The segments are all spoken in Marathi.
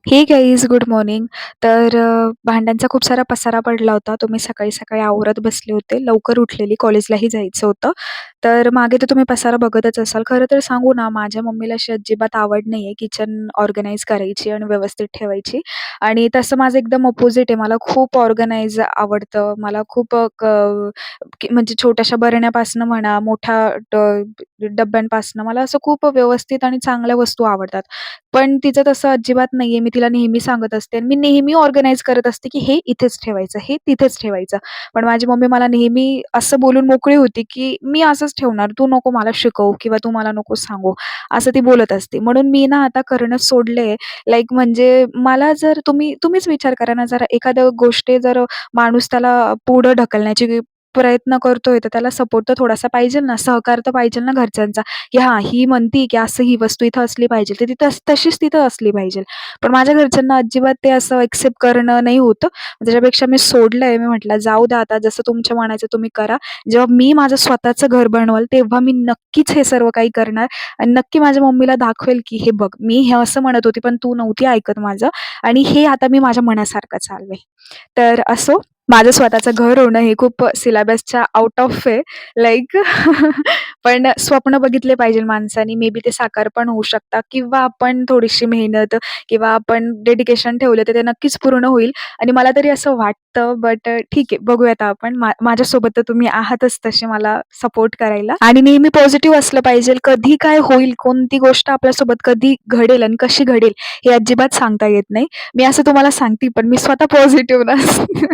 हे गाईज गुड मॉर्निंग. भांड्यांचा खूप सारा पसारा पडला होता. तो मी सकाळी-सकाळी आवरत बसले होते. लवकर उठलेली, कॉलेजलाही जायचं होतं. तर मागे तर तुम्ही पसारा बघतच असाल. खरं तर सांगू ना, माझ्या मम्मीला अशी अजिबात आवड नाहीये किचन ऑर्गनाइज करायची आणि व्यवस्थित ठेवायची. आणि तसं माझं एकदम अपोझिट आहे. मला खूप ऑर्गनाइज आवडतं. मला खूप म्हणजे छोट्याशा बरण्यापासनं म्हणा, मोठ्या डब्यांपासनं मला असं खूप व्यवस्थित आणि चांगल्या वस्तू आवडतात. पण तिचं तसं अजिबात नाहीये. मी तिला नेहमी सांगत असते आणि मी नेहमी ऑर्गनाइज करत असते, की हे इथेच ठेवायचं, हे तिथेच ठेवायचं. पण माझी मम्मी मला नेहमी असं बोलून मोकळी होती, की "मी असंच ठेवणार. तू नको मला शिकवू किंवा तू मला नको सांगू." असं ती बोलत असते. म्हणून मी ना आता करणंच सोडलंय. लाइक म्हणजे मला जर तुम्हीच विचार करा ना जरा एखाद्या गोष्टी जर माणूस त्याला पुढं ढकलण्याची प्रयत्न करतोय, तर त्याला सपोर्ट तर थोडासा पाहिजेल ना, सहकार तर पाहिजेल ना घरच्यांचा. की हां, ही म्हणती की असं ही वस्तू इथं असली पाहिजे, तर ती तशीच तिथं असली पाहिजे. पण माझ्या घरच्यांना अजिबात ते असं एक्सेप्ट करणं नाही होतं. त्याच्यापेक्षा मी सोडलंय. मी म्हटलं, "जाऊ द्या आता जसं तुमच्या मनाचं तुम्ही करा. जेव्हा मी माझं स्वतःचं घर बनवल, तेव्हा मी नक्कीच हे सर्व काही करणार आणि नक्की माझ्या मम्मीला दाखवेल की हे बघ, मी हे असं म्हणत होती, पण तू नव्हती ऐकत माझं आणि हे आता मी माझ्या मनासारखं चालवेल." तर असो, माझं स्वतःचं घर होणं हे खूप सिलेबसच्या आउट ऑफ आहे. लाइक पण स्वप्न बघितले पाहिजे माणसाने. मे बी ते साकार पण होऊ शकतात किंवा आपण थोडीशी मेहनत किंवा आपण डेडिकेशन ठेवलं तर ते नक्कीच पूर्ण होईल आणि मला तरी असं वाटतं. बट ठीक आहे, बघूयात आपण. माझ्यासोबत तर तुम्ही आहातच तसे मला सपोर्ट करायला आणि नेहमी पॉझिटिव्ह असलं पाहिजे. कधी काय होईल, कोणती गोष्ट आपल्यासोबत कधी घडेल आणि कशी घडेल हे अजिबात सांगता येत नाही. मी असं तुम्हाला सांगते, पण मी स्वतः पॉझिटिव्ह नसते.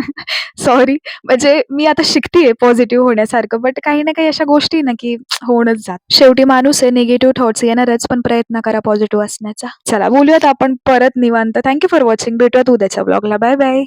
सॉरी. म्हणजे मी आता शिकतीये पॉझिटिव्ह होण्यासारखं, बट काही ना काही अशा गोष्टी ना, की होऊनच जात. शेवटी माणूस आहे, निगेटिव्ह थॉट्स येणारच, पण प्रयत्न करा पॉझिटिव्ह असण्याचा. चला बोलूयात आपण परत निवांत. Thank for watching. भेटूयात उद्याच्या व्लॉगला. Bye bye.